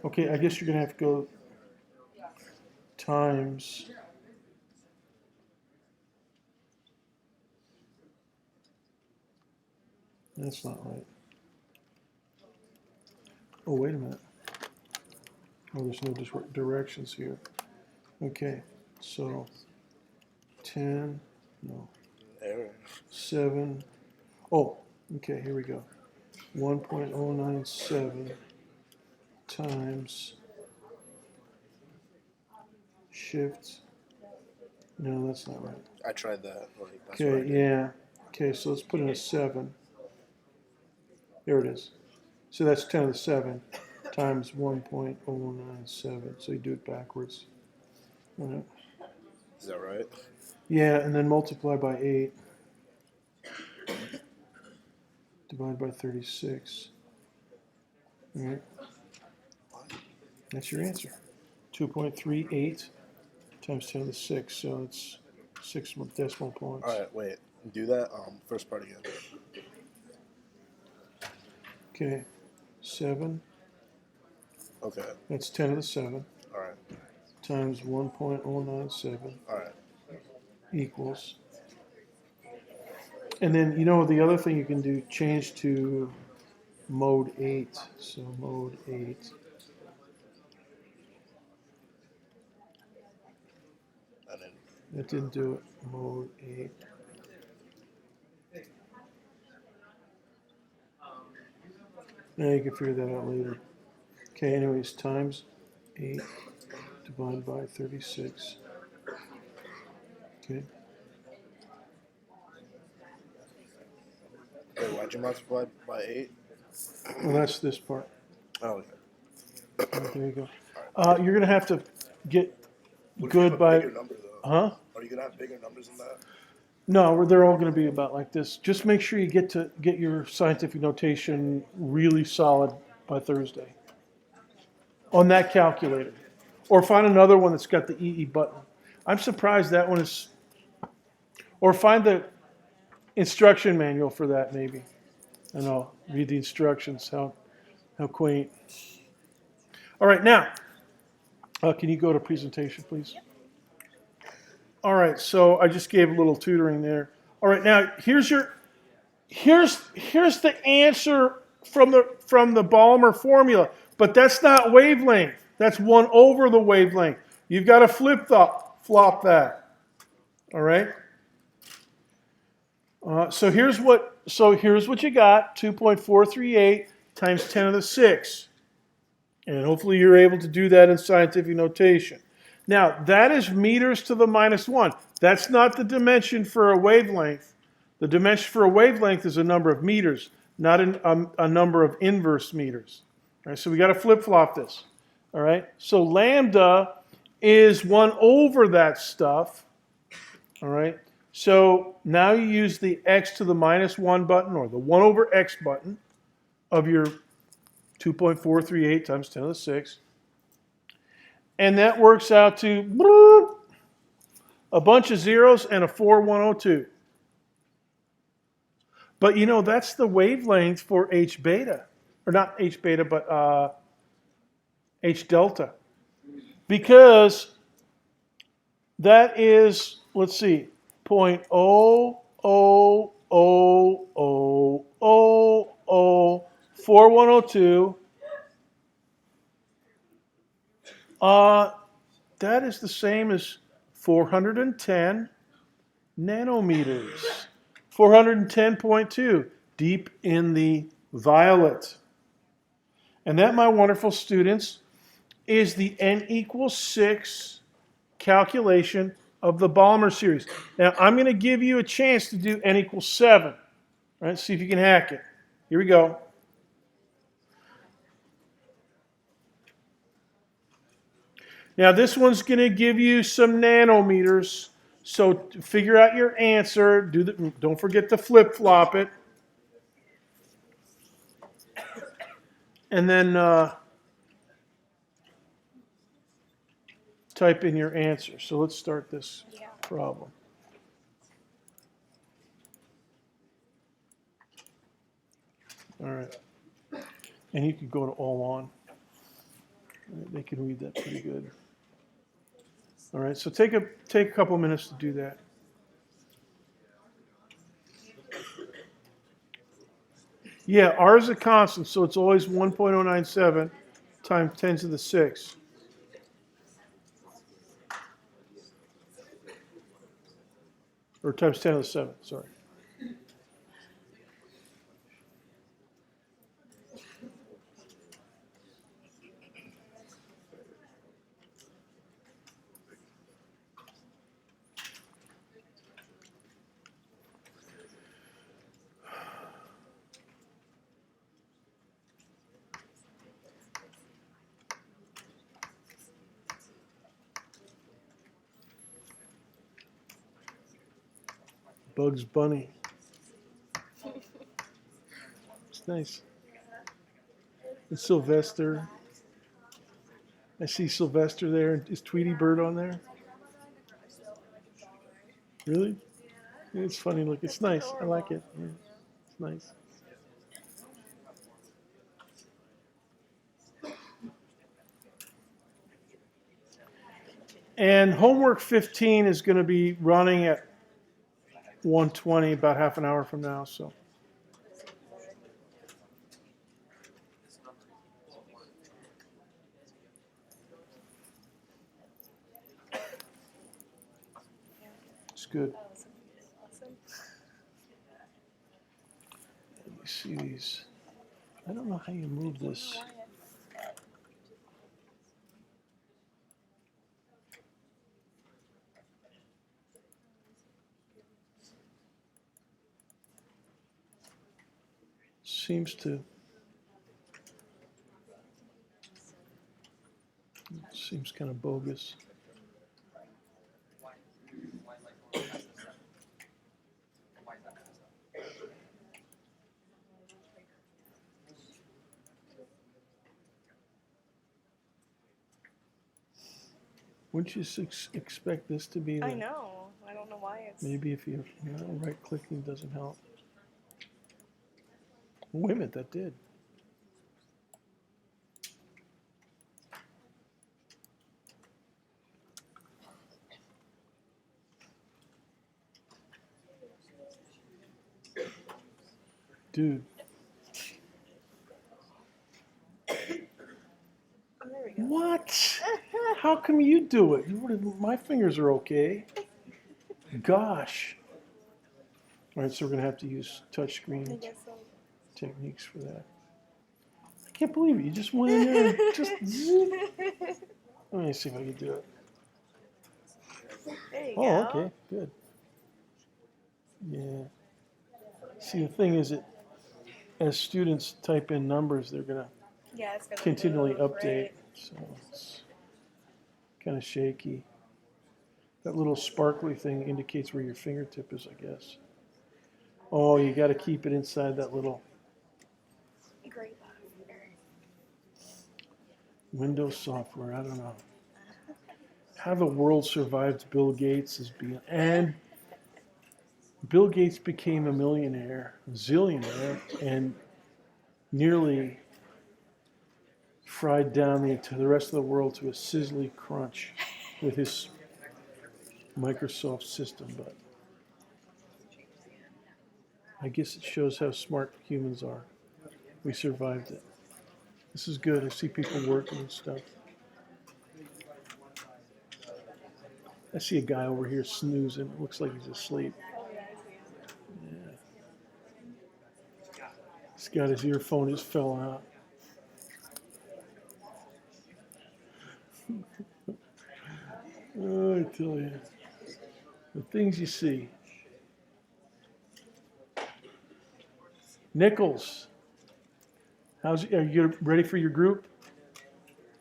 Okay, I guess you're going to have to go times. That's not right. Oh, wait a minute. Oh, there's no directions here. Okay, so 10, no, Error. 7. Oh, okay, here we go. 1.097 times shift. No, that's not right. I tried that. Like, that's Okay, what I did. yeah. Okay, so let's put in a 7. There it is. So that's 10 to the 7 times 1.097. So you do it backwards. All right. Is that right? Yeah, and then multiply by 8. Divided by 36. All right. That's your answer. 2.38 times 10 to the 6. So it's 6 decimal points. All right, wait. Do that first part again. Okay. 7. Okay. That's 10 to the 7 All right. times 1.097 All right. equals. And then, the other thing you can do, change to mode 8. So mode 8. And then That didn't do it. Mode 8. Now you can figure that out later. Okay, anyways, times 8 divided by 36. Okay. wait, why'd you multiply by 8? Well, that's this part. Oh, okay. Right, there you go. You're going to have to get What if you good have a by. bigger number though? Huh? Are you gonna have bigger numbers than that? No, they're all going to be about like this. Just make sure you get your scientific notation really solid by Thursday on that calculator, or find another one that's got the EE button. I'm surprised that one is. Or find the instruction manual for that maybe, and I'll read the instructions. How quaint. All right, now can you go to presentation, please? All right, so I just gave a little tutoring there. All right, now here's the answer from the Balmer formula, but that's not wavelength. That's 1 over the wavelength. You've got to flop that. All right. So here's what you got: 2.438 times 10 to the 6, and hopefully you're able to do that in scientific notation. Now, that is meters to the -1. That's not the dimension for a wavelength. The dimension for a wavelength is a number of meters, not a number of inverse meters. All right, so we got to flip-flop this. All right, so lambda is 1 over that stuff. All right, so now you use the x to the -1 button, or the 1 over x button of your 2.438 times 10 to the 6. And that works out to a bunch of zeros and a 4102. But that's the wavelength for H beta. Or not H beta, but H delta. Because that is, let's see, 0.000004102. That is the same as 410 nanometers. 410.2, deep in the violet. And that, my wonderful students, is the n equals 6 calculation of the Balmer series. Now, I'm going to give you a chance to do n equals 7. All right, see if you can hack it. Here we go. Now, this one's going to give you some nanometers. So to figure out your answer, don't forget to flip-flop it. And then type in your answer. So let's start this problem. All right. And you can go to all on. They can read that pretty good. All right, so take a couple minutes to do that. Yeah, R is a constant, so it's always 1.097 times 10 to the 6. Or times 10 to the 7, sorry. Bugs Bunny. It's nice. And Sylvester. I see Sylvester there. Is Tweety Bird on there? Really? It's funny. Look, it's nice. I like it. Yeah, it's nice. And homework 15 is going to be running at 1:20, about half an hour from now. So. It's good. Let me see these. I don't know how you move this. Seems kind of bogus. Wouldn't you expect this to be? I know. I don't know why it's. Maybe if you right clicking doesn't help. Wait a minute, that did. Dude. Oh, there we go. What? How come you do it? My fingers are okay. Gosh. All right, so we're going to have to use touchscreen I guess so. techniques for that. I can't believe it. You just went in there and just... Let me see if I can do it. There you Oh, go. okay, good. Yeah. See, the thing is that as students type in numbers, they're going to Yeah, it's gonna continually move, update. right? So it's kind of shaky. That little sparkly thing indicates where your fingertip is, I guess. Oh, you got to keep it inside that little Great. Windows software. I don't know. How the world survived Bill Gates is being, and Bill Gates became a millionaire, zillionaire, and nearly fried down to the rest of the world to a sizzly crunch with his Microsoft system. But I guess it shows how smart humans are. We survived it. This is good. I see people working and stuff. I see a guy over here snoozing. It looks like he's asleep. Yeah. He's got his earphone just fell out. Oh, I tell you. The things you see. Nichols. Are you ready for your group?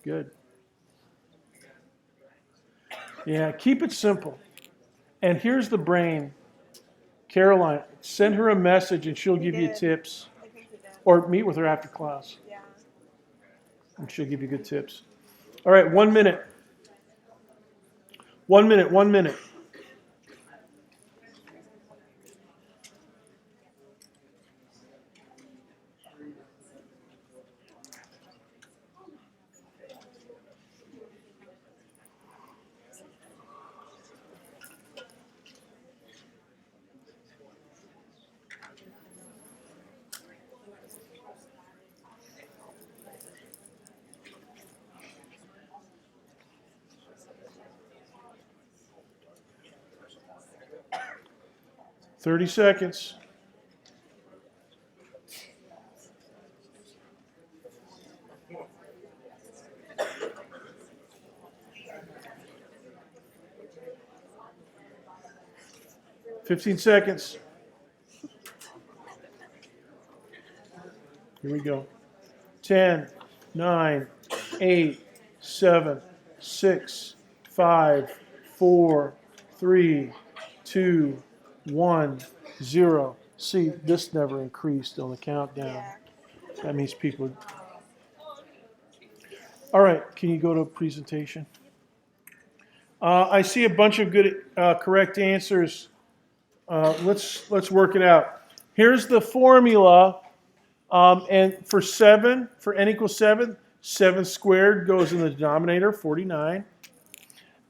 Good. Yeah, keep it simple. And here's the brain. Caroline, send her a message and she'll give you tips. I think he did. Or meet with her after class. Yeah. And she'll give you good tips. All right, 1 minute. 1 minute, 1 minute. Thirty seconds. $15 seconds. Here we go. 10, 9, 8, 7, 6, 5, 4, 3, 2, 1, 0. See, this never increased on the countdown. Yeah. That means people. All right, can you go to presentation? I see a bunch of good, correct answers. Let's work it out. Here's the formula, and for 7, for n equals 7, 7 squared goes in the denominator, 49.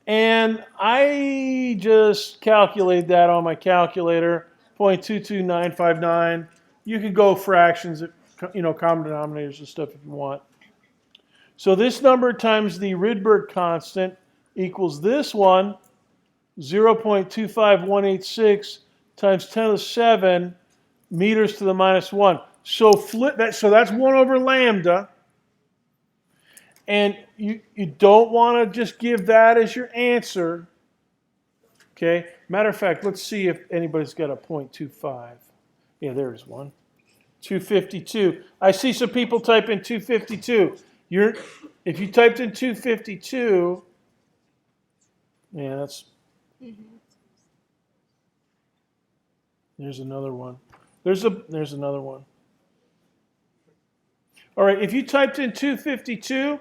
And I just calculated that on my calculator, 0.22959. You could go fractions, common denominators and stuff if you want. So this number times the Rydberg constant equals this one, 0.25186 times 10 to the 7 meters to the minus 1. So flip that. So that's 1 over lambda. And you don't want to just give that as your answer. Okay. Matter of fact, let's see if anybody's got a 0.25. Yeah, there's one. 252. I see some people type in 252. If you typed in 252, yeah, that's. There's another one. There's another one. All right, if you typed in 252,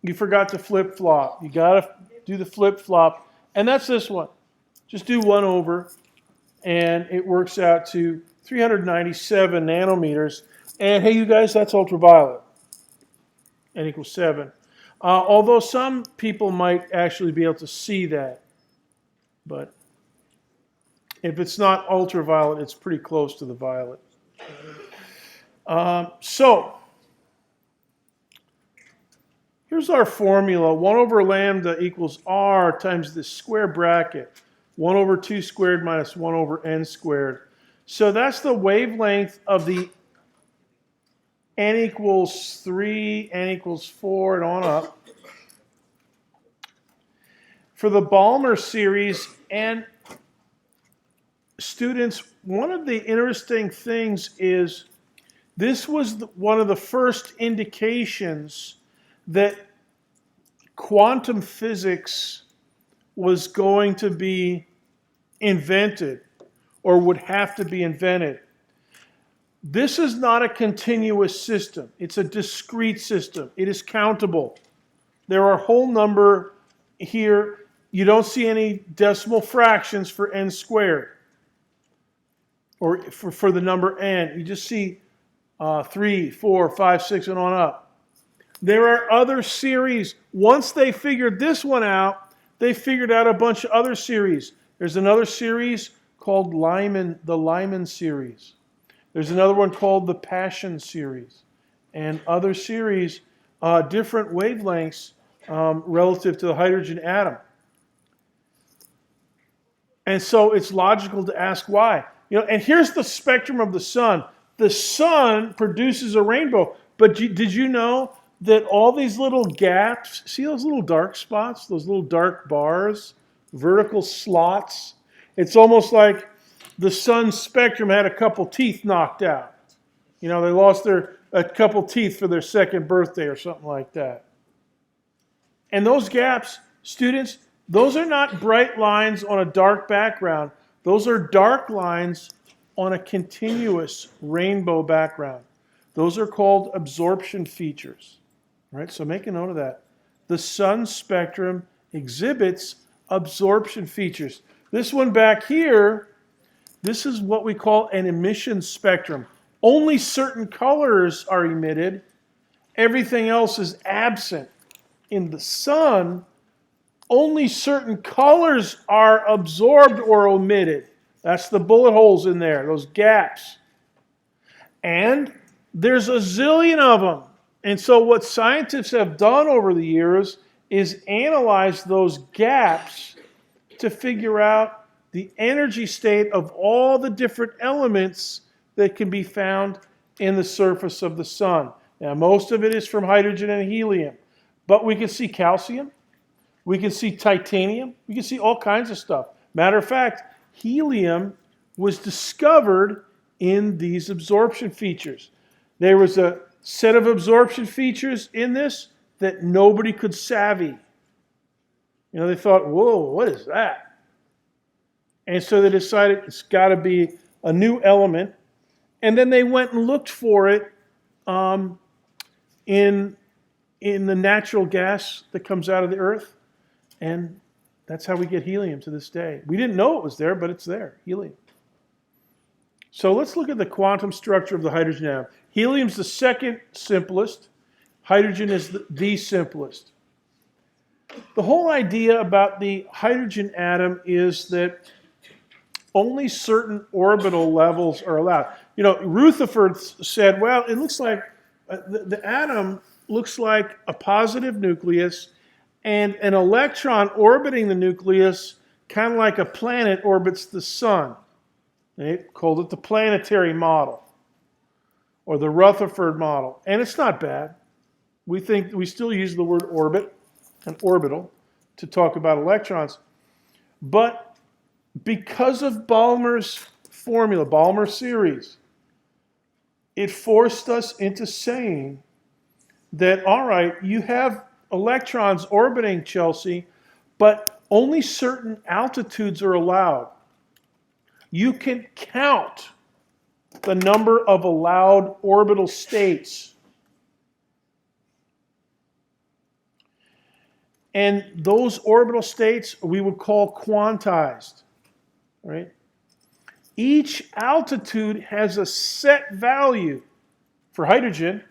you forgot to flip-flop. You got to do the flip-flop, and that's this one. Just do 1 over, and it works out to 397 nanometers. And hey, you guys, that's ultraviolet. N equals 7. Although some people might actually be able to see that. But if it's not ultraviolet, it's pretty close to the violet. So here's our formula. 1 over lambda equals r times this square bracket. 1 over 2 squared minus 1 over n squared. So that's the wavelength of the n equals 3, n equals 4, and on up. For the Balmer series, and students, one of the interesting things is this was one of the first indications that quantum physics was going to be invented or would have to be invented. This is not a continuous system. It's a discrete system. It is countable. There are a whole number here. You don't see any decimal fractions for n squared or for the number n. You just see 3, 4, 5, 6, and on up. There are other series. Once they figured this one out, they figured out a bunch of other series. There's another series called the Lyman series. There's another one called the Passion series, and other series, different wavelengths relative to the hydrogen atom. And so it's logical to ask why. And here's the spectrum of the sun. The sun produces a rainbow, but did you know that all these little gaps, see those little dark spots, those little dark bars, vertical slots? It's almost like the sun's spectrum had a couple teeth knocked out. They lost a couple teeth for their second birthday or something like that. And those gaps, students, those are not bright lines on a dark background. Those are dark lines on a continuous rainbow background. Those are called absorption features. Right? So make a note of that. The sun spectrum exhibits absorption features. This one back here, this is what we call an emission spectrum. Only certain colors are emitted. Everything else is absent. In the sun, only certain colors are absorbed or omitted. That's the bullet holes in there, those gaps. And there's a zillion of them. And so what scientists have done over the years is analyze those gaps to figure out the energy state of all the different elements that can be found in the surface of the sun. Now, most of it is from hydrogen and helium, but we can see calcium, we can see titanium, we can see all kinds of stuff. Matter of fact, helium was discovered in these absorption features. There was a set of absorption features in this that nobody could savvy. They thought, whoa, what is that? And so they decided it's got to be a new element. And then they went and looked for it in the natural gas that comes out of the earth. And that's how we get helium to this day. We didn't know it was there, but it's there, helium. So let's look at the quantum structure of the hydrogen atom. Helium's the second simplest. Hydrogen is the simplest. The whole idea about the hydrogen atom is that only certain orbital levels are allowed. You know, Rutherford said, well, it looks like the atom looks like a positive nucleus and an electron orbiting the nucleus, kind of like a planet orbits the sun. They called it the planetary model or the Rutherford model. And it's not bad. We still use the word orbit and orbital to talk about electrons. But because of Balmer's formula, Balmer Series, it forced us into saying that, all right, you have electrons orbiting Chelsea, but only certain altitudes are allowed. You can count the number of allowed orbital states. And those orbital states we would call quantized, right? Each altitude has a set value for hydrogen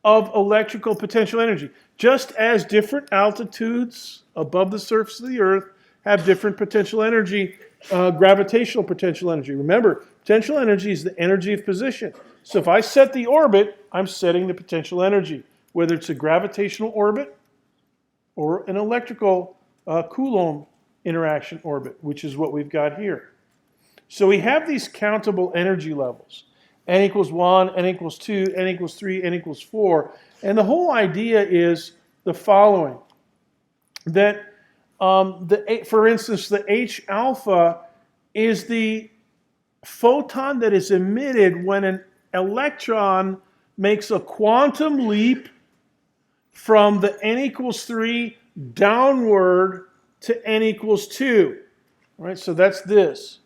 of electrical potential energy, just as different altitudes above the surface of the Earth have different potential energy, gravitational potential energy. Remember, potential energy is the energy of position. So if I set the orbit, I'm setting the potential energy, whether it's a gravitational orbit or an electrical Coulomb interaction orbit, which is what we've got here. So we have these countable energy levels. N equals 1, N equals 2, N equals 3, N equals 4. And the whole idea is the following. That, for instance, the H alpha is the photon that is emitted when an electron makes a quantum leap from the N equals 3 downward to N equals 2. All right, so that's this.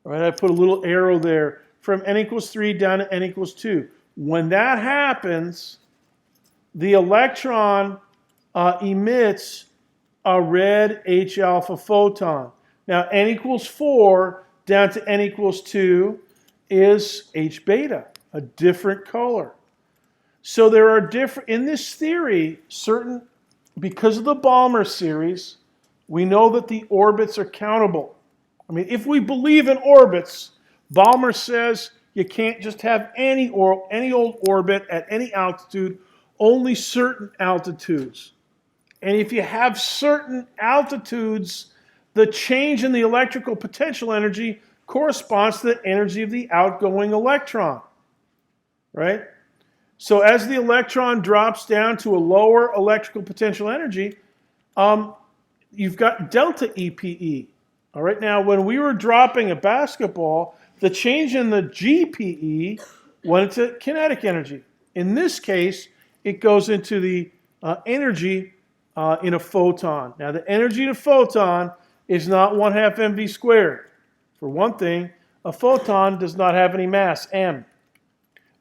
All right, I put a little arrow there from N equals 3 down to N equals 2. When that happens, the electron emits a red H alpha photon. Now, N equals 4 down to N equals 2 is H beta, a different color. So there are different, in this theory, because of the Balmer series, we know that the orbits are countable. I mean, if we believe in orbits, Balmer says you can't just have any old orbit at any altitude, only certain altitudes. And if you have certain altitudes, the change in the electrical potential energy corresponds to the energy of the outgoing electron, right? So as the electron drops down to a lower electrical potential energy, you've got delta EPE. All right, now when we were dropping a basketball, the change in the GPE went into kinetic energy. In this case, it goes into the energy in a photon. Now the energy in a photon is not 1/2 mv squared. For one thing, a photon does not have any mass, m.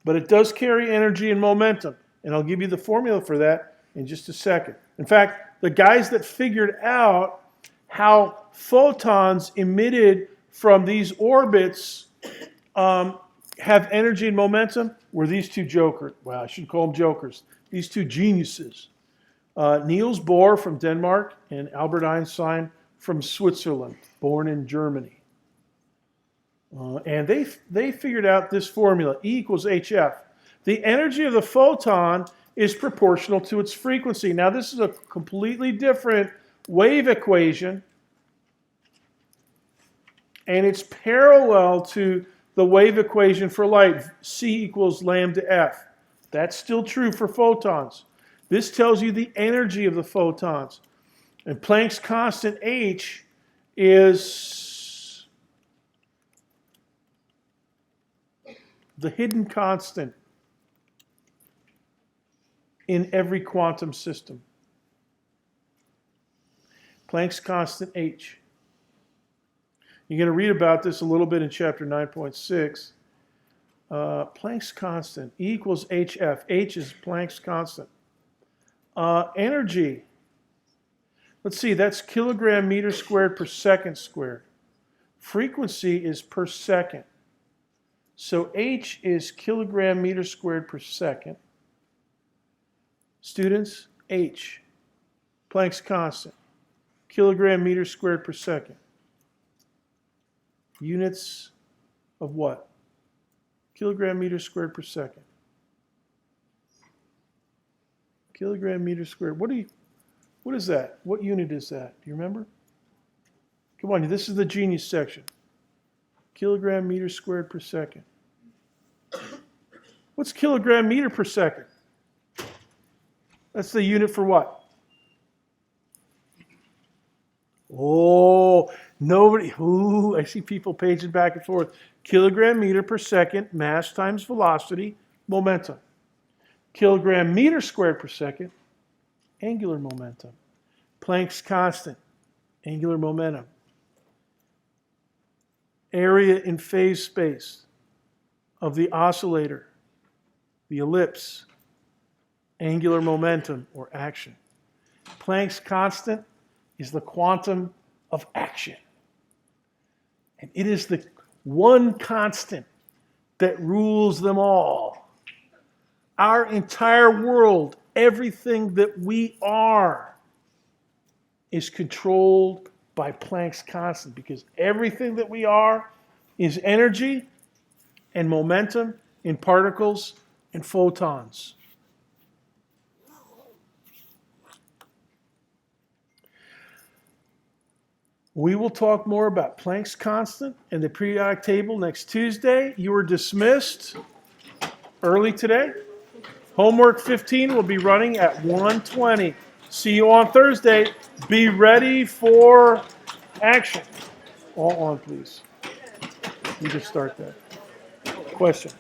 But it does carry energy and momentum. And I'll give you the formula for that in just a second. In fact, the guys that figured out how photons emitted from these orbits have energy and momentum were these two jokers. Well, I should call them jokers. These two geniuses. Niels Bohr from Denmark and Albert Einstein from Switzerland, born in Germany. And they figured out this formula, E equals HF. The energy of the photon is proportional to its frequency. Now, this is a completely different wave equation, and it's parallel to the wave equation for light, C equals lambda F. That's still true for photons. This tells you the energy of the photons. And Planck's constant H is the hidden constant in every quantum system. Planck's constant H. You're going to read about this a little bit in chapter 9.6. Planck's constant, E equals hf. H is Planck's constant. Energy. Let's see, that's kilogram meter squared per second squared. Frequency is per second. So H is kilogram meter squared per second. Students, H, Planck's constant, kilogram meter squared per second. Units of what? Kilogram meter squared per second. Kilogram meter squared. What is that? What unit is that? Do you remember? Come on, this is the genius section. Kilogram meter squared per second. What's kilogram meter per second? That's the unit for what? Oh, nobody. Ooh, I see people paging back and forth. Kilogram meter per second, mass times velocity, momentum. Kilogram meter squared per second, angular momentum. Planck's constant, angular momentum. Area in phase space of the oscillator, the ellipse, angular momentum or action. Planck's constant is the quantum of action. And it is the one constant that rules them all. Our entire world, everything that we are, is controlled by Planck's constant, because everything that we are is energy and momentum in particles and photons. We will talk more about Planck's constant and the periodic table next Tuesday. You are dismissed early today. Homework 15 will be running at 1:20. See you on Thursday. Be ready for action. All on, please. You just start that. Question.